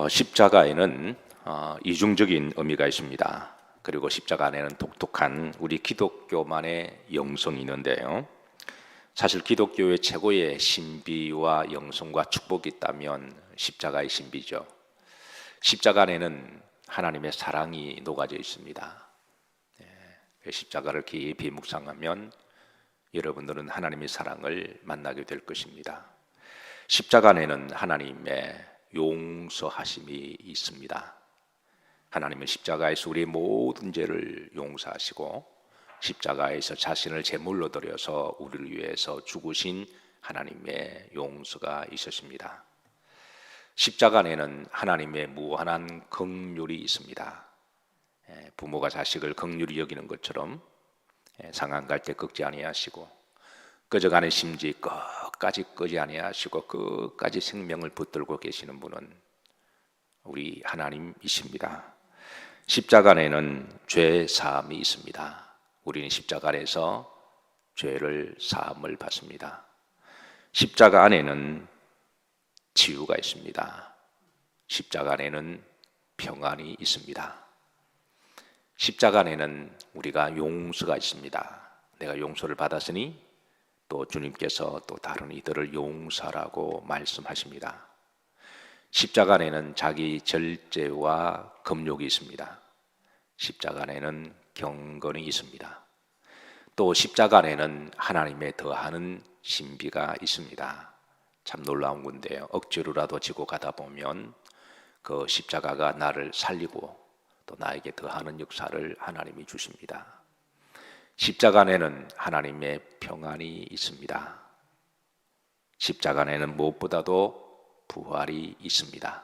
십자가에는 이중적인 의미가 있습니다. 그리고 십자가 안에는 독특한 우리 기독교만의 영성이 있는데요. 사실 기독교의 최고의 신비와 영성과 축복이 있다면 십자가의 신비죠. 십자가 안에는 하나님의 사랑이 녹아져 있습니다. 십자가를 깊이 묵상하면 여러분들은 하나님의 사랑을 만나게 될 것입니다. 십자가 안에는 하나님의 용서하심이 있습니다. 하나님은 십자가에서 우리의 모든 죄를 용서하시고 십자가에서 자신을 제물로 드려서 우리를 위해서 죽으신 하나님의 용서가 있으십니다. 십자가 안에는 하나님의 무한한 긍휼이 있습니다. 부모가 자식을 긍휼히 여기는 것처럼 상한 갈 때 꺾지 아니하시고 꺼져가는 심지 끝까지 끄지 아니하시고 끝까지 생명을 붙들고 계시는 분은 우리 하나님이십니다. 십자가 안에는 죄 사함이 있습니다. 우리는 십자가 안에서 죄를 사함을 받습니다. 십자가 안에는 치유가 있습니다. 십자가 안에는 평안이 있습니다. 십자가 안에는 우리가 용서가 있습니다. 내가 용서를 받았으니 또 주님께서 또 다른 이들을 용서하라고 말씀하십니다. 십자가 안에는 자기 절제와 금욕이 있습니다. 십자가 안에는 경건이 있습니다. 또 십자가 안에는 하나님의 더하는 신비가 있습니다. 참 놀라운 건데요. 억지로라도 지고 가다 보면 그 십자가가 나를 살리고 또 나에게 더하는 역사를 하나님이 주십니다. 십자가 안에는 하나님의 평안이 있습니다. 십자가 안에는 무엇보다도 부활이 있습니다.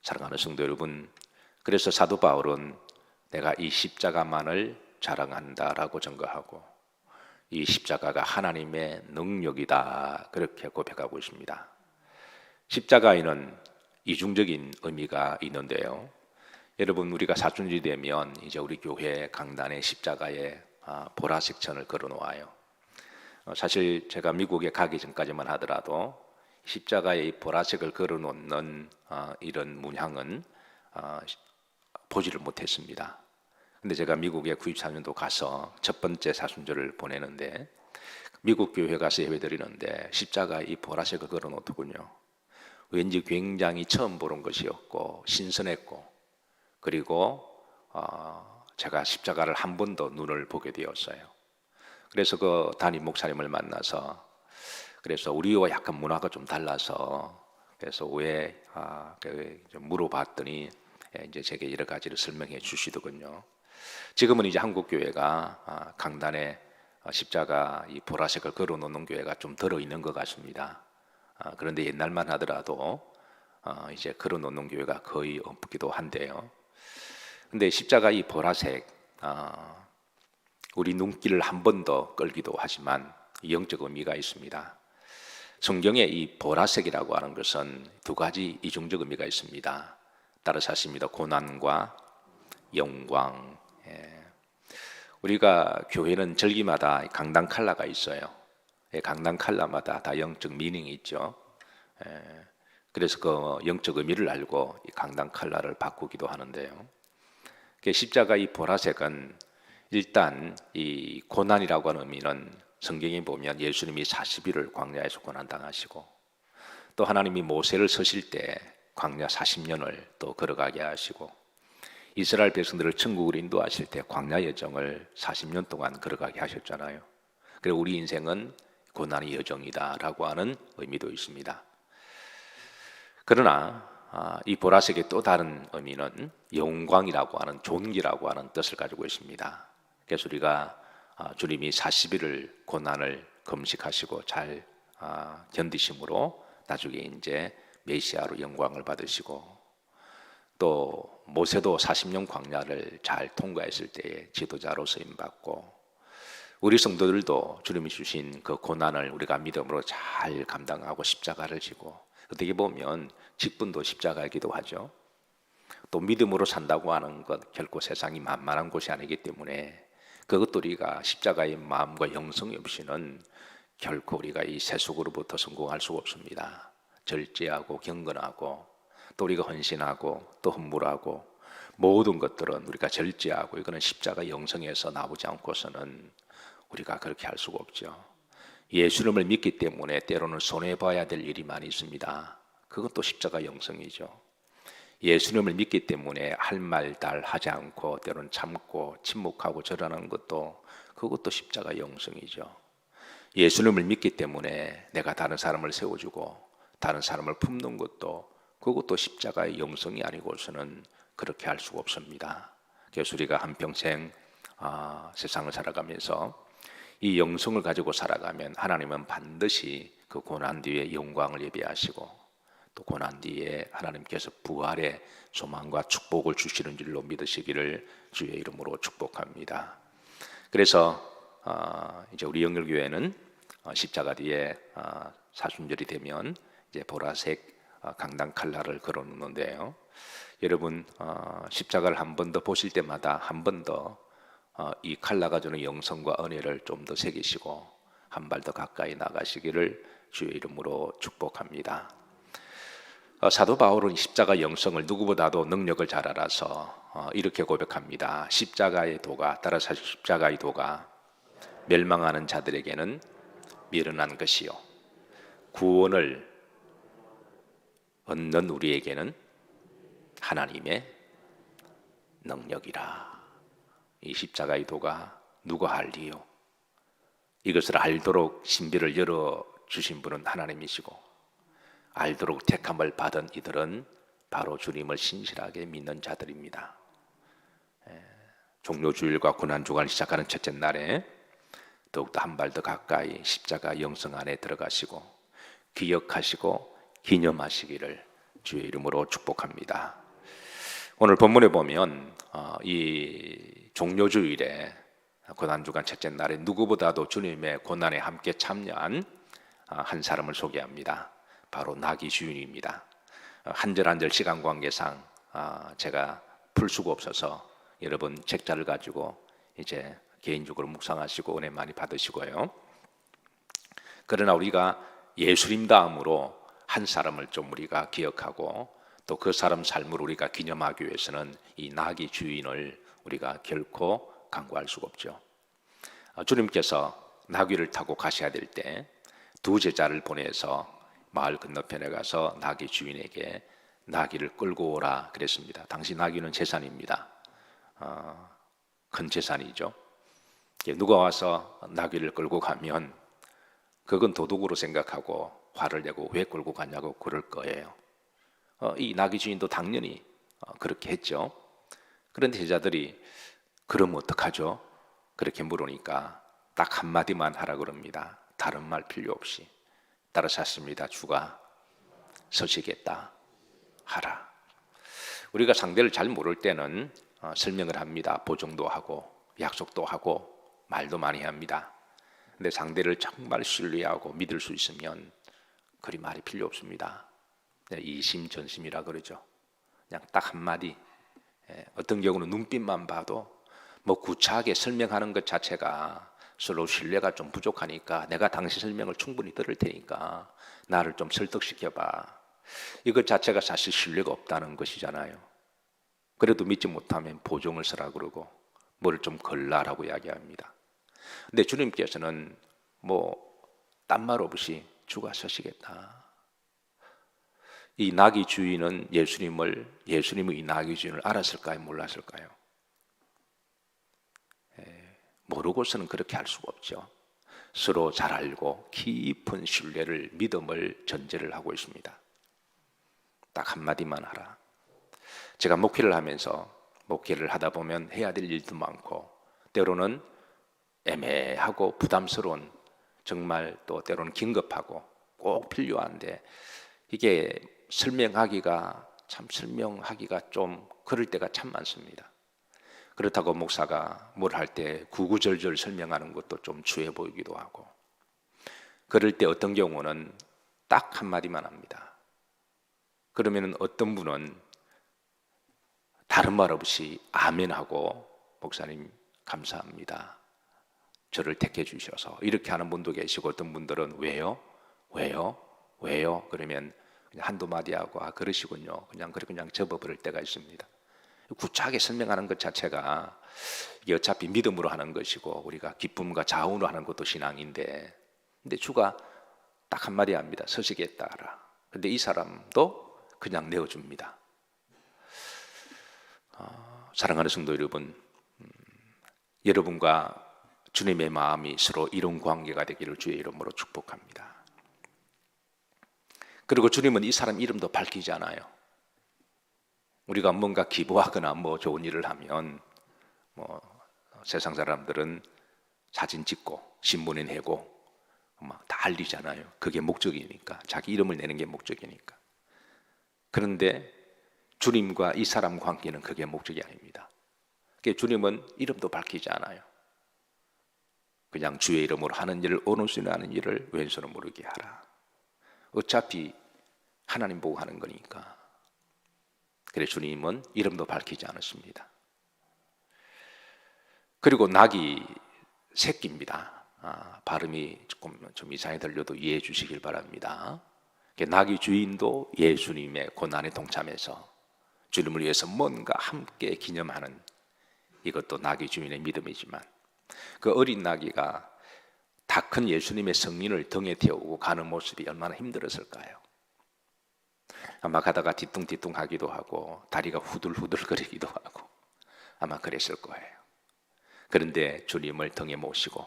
사랑하는 성도 여러분, 그래서 사도 바울은 내가 이 십자가만을 자랑한다라고 증거하고 이 십자가가 하나님의 능력이다 그렇게 고백하고 있습니다. 십자가에는 이중적인 의미가 있는데요. 여러분, 우리가 사순절이 되면 이제 우리 교회 강단에 십자가에 보라색 천을 걸어 놓아요. 사실 제가 미국에 가기 전까지만 하더라도 십자가에 이 보라색을 걸어 놓는 이런 문양은 보지를 못했습니다. 근데 제가 미국에 94년도 가서 첫 번째 사순절을 보내는데 미국 교회 가서 예배드리는데 십자가에 이 보라색을 걸어 놓더군요. 왠지 굉장히 처음 보는 것이었고 신선했고, 그리고 제가 십자가를 한 번 더 눈을 보게 되었어요. 그래서 그 담임 목사님을 만나서 그래서 우리와 약간 문화가 좀 달라서 그래서 왜 물어봤더니 이제 제게 여러 가지를 설명해 주시더군요. 지금은 이제 한국 교회가 강단에 십자가 이 보라색을 걸어 놓는 교회가 좀 들어 있는 것 같습니다. 그런데 옛날만 하더라도 이제 걸어 놓는 교회가 거의 없기도 한데요. 근데 십자가 이 보라색 우리 눈길을 한 번 더 끌기도 하지만 영적 의미가 있습니다. 성경에 이 보라색이라고 하는 것은 두 가지 이중적 의미가 있습니다. 따라서 하십니다. 고난과 영광. 우리가 교회는 절기마다 강단 컬러가 있어요. 강단 컬러마다 다 영적 미닝이 있죠. 그래서 그 영적 의미를 알고 이 강단 컬러를 바꾸기도 하는데요. 십자가 이 보라색은 일단 이 고난이라고 하는 의미는 성경에 보면 예수님이 40일을 광야에서 고난당하시고 또 하나님이 모세를 서실 때 광야 40년을 또 걸어가게 하시고 이스라엘 백성들을 천국으로 인도하실 때 광야 여정을 40년 동안 걸어가게 하셨잖아요. 그리고 우리 인생은 고난의 여정이다라고 하는 의미도 있습니다. 그러나 이 보라색의 또 다른 의미는 영광이라고 하는 존귀라고 하는 뜻을 가지고 있습니다. 그래서 우리가 주님이 40일을 고난을 금식하시고 잘 견디심으로 나중에 이제 메시아로 영광을 받으시고 또 모세도 40년 광야를 잘 통과했을 때에 지도자로 쓰임받고 우리 성도들도 주님이 주신 그 고난을 우리가 믿음으로 잘 감당하고 십자가를 지고 어떻게 보면 직분도 십자가이기도 하죠. 또 믿음으로 산다고 하는 것 결코 세상이 만만한 곳이 아니기 때문에 그것도 우리가 십자가의 마음과 영성이 없이는 결코 우리가 이 세속으로부터 성공할 수 없습니다. 절제하고 경건하고 또 우리가 헌신하고 또 헌물하고 모든 것들은 우리가 절제하고 이거는 십자가 영성에서 나오지 않고서는 우리가 그렇게 할 수가 없죠. 예수님을 믿기 때문에 때로는 손해봐야 될 일이 많이 있습니다. 그것도 십자가 영성이죠. 예수님을 믿기 때문에 할 말 달 하지 않고 때로는 참고 침묵하고 절하는 것도 그것도 십자가 영성이죠. 예수님을 믿기 때문에 내가 다른 사람을 세워주고 다른 사람을 품는 것도 그것도 십자가의 영성이 아니고서는 그렇게 할 수가 없습니다. 그래서 우리가 한평생 세상을 살아가면서 이 영성을 가지고 살아가면 하나님은 반드시 그 고난 뒤에 영광을 예비하시고 또 고난 뒤에 하나님께서 부활의 소망과 축복을 주시는 줄로 믿으시기를 주의 이름으로 축복합니다. 그래서 이제 우리 영일교회는 십자가 뒤에 사순절이 되면 이제 보라색 강당 칼라를 걸어놓는데요. 여러분 십자가를 한 번 더 보실 때마다 한 번 더 이 칼라가 주는 영성과 은혜를 좀 더 새기시고 한 발 더 가까이 나가시기를 주의 이름으로 축복합니다. 사도 바울은 십자가 영성을 누구보다도 능력을 잘 알아서 이렇게 고백합니다. 십자가의 도가 따라서 십자가의 도가 멸망하는 자들에게는 미련한 것이요 구원을 얻는 우리에게는 하나님의 능력이라. 이 십자가의 도가 누가 알리요? 이것을 알도록 신비를 열어주신 분은 하나님이시고 알도록 택함을 받은 이들은 바로 주님을 신실하게 믿는 자들입니다. 종료주일과 고난주간을 시작하는 첫째 날에 더욱더 한 발 더 가까이 십자가 영성 안에 들어가시고 기억하시고 기념하시기를 주의 이름으로 축복합니다. 오늘 본문에 보면 이 종료주일에 고난주간 첫째 날에 누구보다도 주님의 고난에 함께 참여한 한 사람을 소개합니다. 바로 나귀 주인입니다. 한 절 한 절 시간 관계상 제가 풀 수가 없어서 여러분 책자를 가지고 이제 개인적으로 묵상하시고 은혜 많이 받으시고요. 그러나 우리가 예수님 다음으로 한 사람을 좀 우리가 기억하고 또 그 사람 삶을 우리가 기념하기 위해서는 이 나귀 주인을 우리가 결코 간과할 수가 없죠. 주님께서 나귀를 타고 가셔야 될 때 두 제자를 보내서 마을 건너편에 가서 나귀 주인에게 나귀를 끌고 오라 그랬습니다. 당시 나귀는 재산입니다. 큰 재산이죠. 누가 와서 나귀를 끌고 가면 그건 도둑으로 생각하고 화를 내고 왜 끌고 가냐고 그럴 거예요. 이 나귀 주인도 당연히 그렇게 했죠. 그런데 제자들이 그럼 어떡하죠? 그렇게 물으니까 딱 한마디만 하라 그럽니다. 다른 말 필요 없이 따라서 하십니다. 주가 서시겠다 하라. 우리가 상대를 잘 모를 때는 설명을 합니다. 보증도 하고 약속도 하고 말도 많이 합니다. 근데 상대를 정말 신뢰하고 믿을 수 있으면 그리 말이 필요 없습니다. 이심전심이라 그러죠. 그냥 딱 한마디. 어떤 경우는 눈빛만 봐도 뭐 구차하게 설명하는 것 자체가 서로 신뢰가 좀 부족하니까 내가 당신 설명을 충분히 들을 테니까 나를 좀 설득시켜봐. 이것 자체가 사실 신뢰가 없다는 것이잖아요. 그래도 믿지 못하면 보증을 서라 그러고 뭐를 좀 걸라라고 이야기합니다. 근데 주님께서는 뭐 딴 말 없이 주가 서시겠다. 이 나귀 주인은 예수님의 이 나귀 주인을 알았을까요? 몰랐을까요? 모르고서는 그렇게 할 수가 없죠. 서로 잘 알고 깊은 신뢰를 믿음을 전제를 하고 있습니다. 딱 한마디만 하라. 제가 목회를 하면서 목회를 하다 보면 해야 될 일도 많고 때로는 애매하고 부담스러운 정말 또 때로는 긴급하고 꼭 필요한데 이게 설명하기가 좀 그럴 때가 참 많습니다. 그렇다고 목사가 뭘 할 때 구구절절 설명하는 것도 좀 추해 보이기도 하고 그럴 때 어떤 경우는 딱 한마디만 합니다. 그러면 어떤 분은 다른 말 없이 아멘하고 목사님 감사합니다. 저를 택해 주셔서 이렇게 하는 분도 계시고 어떤 분들은 왜요? 그러면 그냥 한두 마디 하고 그러시군요. 그냥 접어버릴 때가 있습니다. 구차하게 설명하는 것 자체가 이게 어차피 믿음으로 하는 것이고 우리가 기쁨과 자원으로 하는 것도 신앙인데, 근데 주가 딱 한마디 합니다. 서식에 따라. 근데 이 사람도 그냥 내어줍니다. 사랑하는 성도 여러분, 여러분과 주님의 마음이 서로 이런 관계가 되기를 주의 이름으로 축복합니다. 그리고 주님은 이 사람 이름도 밝히지 않아요. 우리가 뭔가 기부하거나 좋은 일을 하면 세상 사람들은 사진 찍고 신문에 내고 다 알리잖아요. 그게 목적이니까. 자기 이름을 내는 게 목적이니까. 그런데 주님과 이 사람 관계는 그게 목적이 아닙니다. 주님은 이름도 밝히지 않아요. 그냥 주의 이름으로 하는 일을 오른손에 하는 일을 왼손은 모르게 하라. 어차피 하나님 보고 하는 거니까. 그래서 주님은 이름도 밝히지 않았습니다. 그리고 낙이 새끼입니다. 발음이 좀 이상하게 들려도 이해해 주시길 바랍니다. 낙이 주인도 예수님의 고난에 동참해서 주님을 위해서 뭔가 함께 기념하는, 이것도 낙이 주인의 믿음이지만, 그 어린 나귀가 다 큰 예수님의 성인을 등에 태우고 가는 모습이 얼마나 힘들었을까요? 아마 가다가 뒤뚱뒤뚱 하기도 하고 다리가 후들후들 거리기도 하고 아마 그랬을 거예요. 그런데 주님을 등에 모시고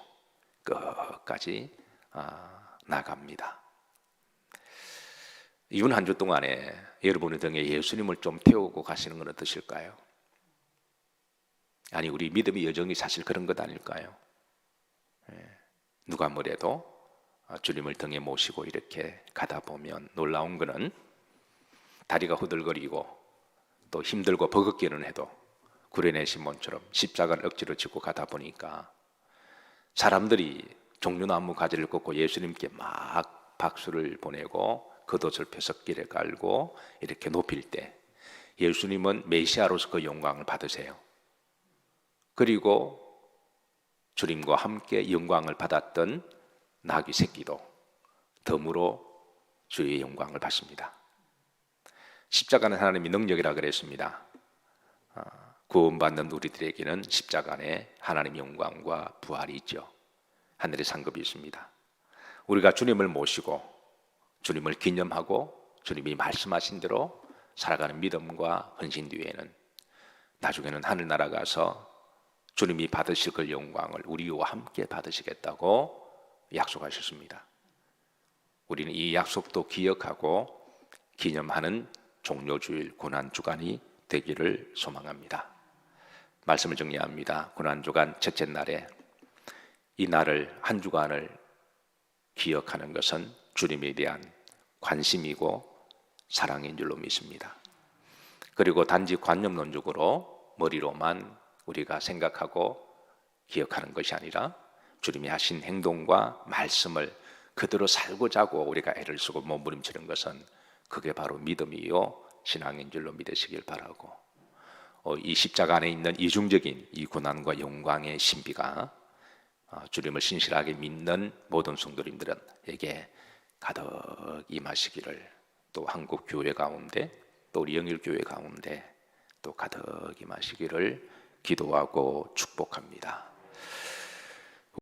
끝까지 나갑니다. 이번 한 주 동안에 여러분의 등에 예수님을 좀 태우고 가시는 건 어떠실까요? 아니, 우리 믿음의 여정이 사실 그런 것 아닐까요? 누가 뭐래도 주님을 등에 모시고 이렇게 가다 보면 놀라운 거는 다리가 후들거리고 또 힘들고 버겁기는 해도 구레네 시몬처럼 십자가를 억지로 짚고 가다 보니까 사람들이 종려나무 가지를 꺾고 예수님께 막 박수를 보내고 겉옷을 펴서 길에 깔고 이렇게 높일 때 예수님은 메시아로서 그 영광을 받으세요. 그리고 주님과 함께 영광을 받았던 나귀 새끼도 덤으로 주의 영광을 받습니다. 십자가는 하나님의 능력이라 그랬습니다. 구원받는 우리들에게는 십자가 안에 하나님의 영광과 부활이 있죠. 하늘의 상급이 있습니다. 우리가 주님을 모시고 주님을 기념하고 주님이 말씀하신 대로 살아가는 믿음과 헌신 뒤에는 나중에는 하늘나라 가서 주님이 받으실 그 영광을 우리와 함께 받으시겠다고 약속하셨습니다. 우리는 이 약속도 기억하고 기념하는 종료주일 고난주간이 되기를 소망합니다. 말씀을 정리합니다. 고난주간 첫째 날에 이 날을, 한 주간을 기억하는 것은 주님에 대한 관심이고 사랑인 줄로 믿습니다. 그리고 단지 관념론적으로 머리로만 우리가 생각하고 기억하는 것이 아니라 주님이 하신 행동과 말씀을 그대로 살고자 하고 우리가 애를 쓰고 몸부림치는 것은 그게 바로 믿음이요 신앙인 줄로 믿으시길 바라고, 이 십자가 안에 있는 이중적인 이 고난과 영광의 신비가 주님을 신실하게 믿는 모든 성도님들에게 가득 임하시기를, 또 한국 교회 가운데 또 우리 영일 교회 가운데 또 가득 임하시기를 기도하고 축복합니다.